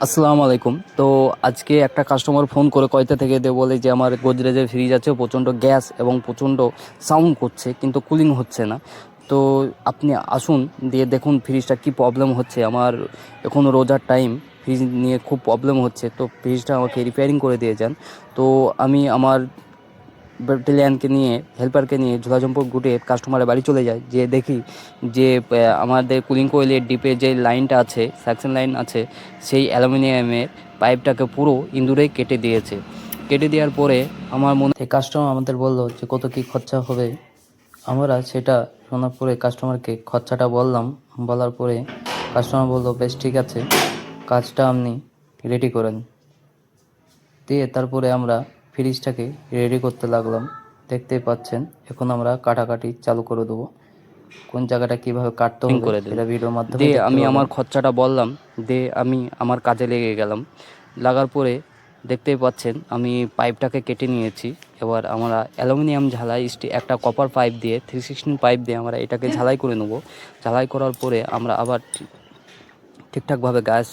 আসসালামু আলাইকুম। তো আজকে একটা কাস্টমার ফোন করে কয়টা থেকে বলে যে আমার গোদরেজের ফ্রিজ আছে, প্রচণ্ড গ্যাস এবং প্রচণ্ড সাউন্ড করছে কিন্তু কুলিং হচ্ছে না। তো আপনি আসুন, দিয়ে দেখুন ফ্রিজটা কি প্রবলেম হচ্ছে। আমার এখন রোজার টাইম, ফ্রিজ নিয়ে খুব প্রবলেম হচ্ছে, তো ফ্রিজটা আমাকে রিপেয়ারিং করে দিয়ে যান। তো আমি আমার ব্যাটালিয়ানকে নিয়ে, হেল্পারকে নিয়ে ঝোলাঝম্পর গুটে কাস্টমারের বাড়ি চলে যাই, যে দেখি যে আমাদের কুলিং কোয়েলের ডিপে যে লাইনটা আছে, সাকশন লাইন আছে, সেই অ্যালুমিনিয়ামের পাইপটাকে পুরো ইঁদুরেই কেটে দিয়েছে। কেটে দেওয়ার পরে আমার মনে কাস্টমার আমাদের বলল যে কত কী খরচা হবে। আমরা সেটা শোনার পরে কাস্টমারকে খরচাটা বললাম। বলার পরে কাস্টমার বলল বেশ ঠিক আছে, কাজটা আপনি রেডি করেন। দিয়ে তারপরে আমরা ফ্রিজটাকে রেডি করতে লাগলাম। দেখতেই পাচ্ছেন, এখন আমরা কাটাকাটি চালু করে দেবো। কোন জায়গাটা কীভাবে কাটতে হবে করে দেন। সেটা ভিডিওর মাধ্যমে দিয়ে দেখতে আমি পাবেন। আমার খরচাটা বললাম, দিয়ে আমি আমার কাজে লেগে গেলাম। লাগার পরে দেখতেই পাচ্ছেন আমি পাইপটাকে কেটে নিয়েছি। এবার আমরা অ্যালুমিনিয়াম ঝালাই একটা কপার পাইপ দিয়ে, 316 পাইপ দিয়ে আমরা এটাকে ঝালাই করে নেব। ঝালাই করার পরে আমরা আবার ঠিকঠাকভাবে গ্যাস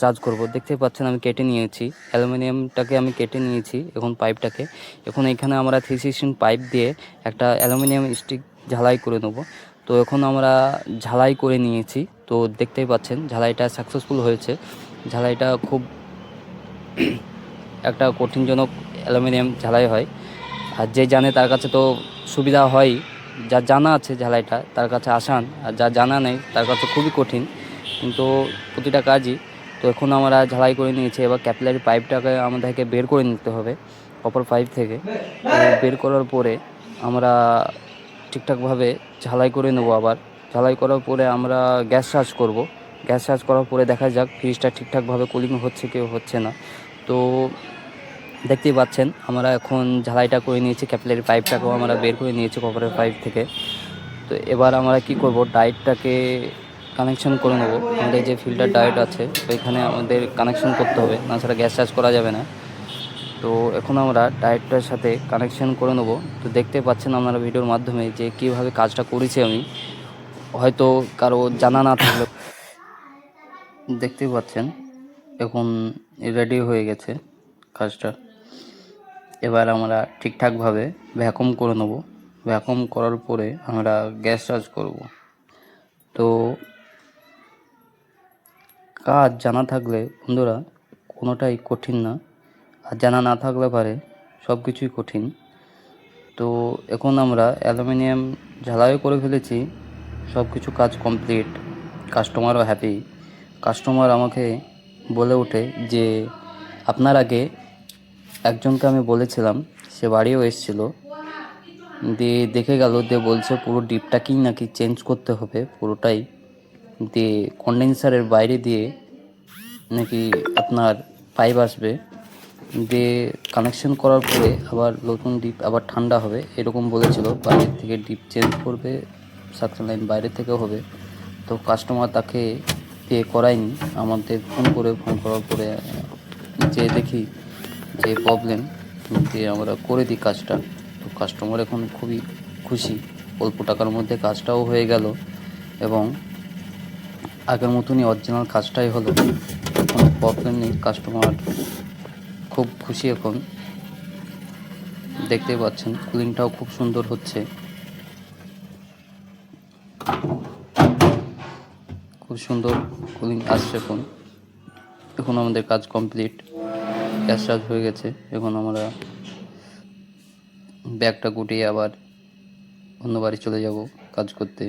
চার্জ করব। দেখতেই পাচ্ছেন আমি কেটে নিয়েছি, অ্যালুমিনিয়ামটাকে আমি কেটে নিয়েছি এখন পাইপটাকে। এখন এখানে আমরা 316 পাইপ দিয়ে একটা অ্যালুমিনিয়াম স্টিক ঝালাই করে নেব। তো এখন আমরা ঝালাই করে নিয়েছি, তো দেখতেই পাচ্ছেন ঝালাইটা সাকসেসফুল হয়েছে। ঝালাইটা খুব একটা কঠিনজনক অ্যালুমিনিয়াম ঝালাই হয়, আর যে জানে তার কাছে তো সুবিধা হয়। যার জানা আছে ঝালাইটা তার কাছে আসান, আর যার জানা নেই তার কাছে খুবই কঠিন, কিন্তু প্রতিটা কাজই। তো এখন আমরা ঝালাই করে নিয়েছি, এবার ক্যাপিলারি পাইপটাকে আমাদেরকে বের করে নিতে হবে কপার পাইপ থেকে। তো বের করার পরে আমরা ঠিকঠাকভাবে ঝালাই করে নেব। আবার ঝালাই করার পরে আমরা গ্যাস চার্জ করব। গ্যাস চার্জ করার পরে দেখা যাক ফ্রিজটা ঠিকঠাকভাবে কুলিং হচ্ছে কি হচ্ছে না। তো দেখতেই পাচ্ছেন আমরা এখন ঝালাইটা করে নিয়েছি, ক্যাপিলারি পাইপটাকেও আমরা বের করে নিয়েছি কপারের পাইপ থেকে। তো এবার আমরা কি করব, ডায়েটটাকে কানেকশন করে নেব। আমাদের যে ফিল্টার ডায়েট আছে ওইখানে আমাদের কানেকশন করতে হবে, না ছাড়া গ্যাস চার্জ করা যাবে না। তো এখন আমরা ডায়েটটার সাথে কানেকশন করে নেব। তো দেখতে পাচ্ছেন আপনারা ভিডিওর মাধ্যমে যে কীভাবে কাজটা করেছি আমি, হয়তো কারো জানা না থাকলে। দেখতেই পাচ্ছেন এখন রেডি হয়ে গেছে কাজটা। এবার আমরা ঠিকঠাকভাবে ভ্যাকুম করে নেব। ভ্যাকুম করার পরে আমরা গ্যাস চার্জ করব। তো কাজ জানা থাকলে বন্ধুরা কোনোটাই কঠিন না, আর জানা না থাকলে পারে সব কিছুই কঠিন। তো এখন আমরা অ্যালুমিনিয়াম ঝালাইও করে ফেলেছি, সব কিছু কাজ কমপ্লিট, কাস্টমারও হ্যাপি। কাস্টমার আমাকে বলে ওঠে যে আপনার আগে একজনকে আমি বলেছিলাম, সে বাড়িও এসেছিলো, দিয়ে দেখে গেল, দিয়ে বলছে পুরো ডিপটাকেই নাকি চেঞ্জ করতে হবে পুরোটাই। দিয়ে কন্ডেন্সারের বাইরে দিয়ে নাকি আপনার পাইপ আসবে, দিয়ে কানেকশন করার পরে আবার নতুন ডিপ আবার ঠান্ডা হবে এরকম বলেছিল। বাইরের থেকে ডিপ চেঞ্জ করবে, সাকশন লাইন বাইরে থেকে হবে। তো কাস্টমার তাকে পে করায়নি, আমাদের ফোন করার পরে যে দেখি যে প্রবলেম, দিয়ে আমরা করে দিই কাজটা। তো কাস্টমার এখন খুবই খুশি, অল্প টাকার মধ্যে কাজটাও হয়ে গেল এবং আগের মতনই অরিজিনাল কাজটাই হলো। কোনো প্রবলেম নেই, কাস্টমার খুব খুশি এখন। দেখতেই পাচ্ছেন কুলিংটাও খুব সুন্দর হচ্ছে, খুব সুন্দর কুলিং আসছে এখন। এখন আমাদের কাজ কমপ্লিট, গ্যাস চার্জ হয়ে গেছে। এখন আমরা ব্যাগটা গুটিয়ে আবার অন্য বাড়ি চলে যাব কাজ করতে।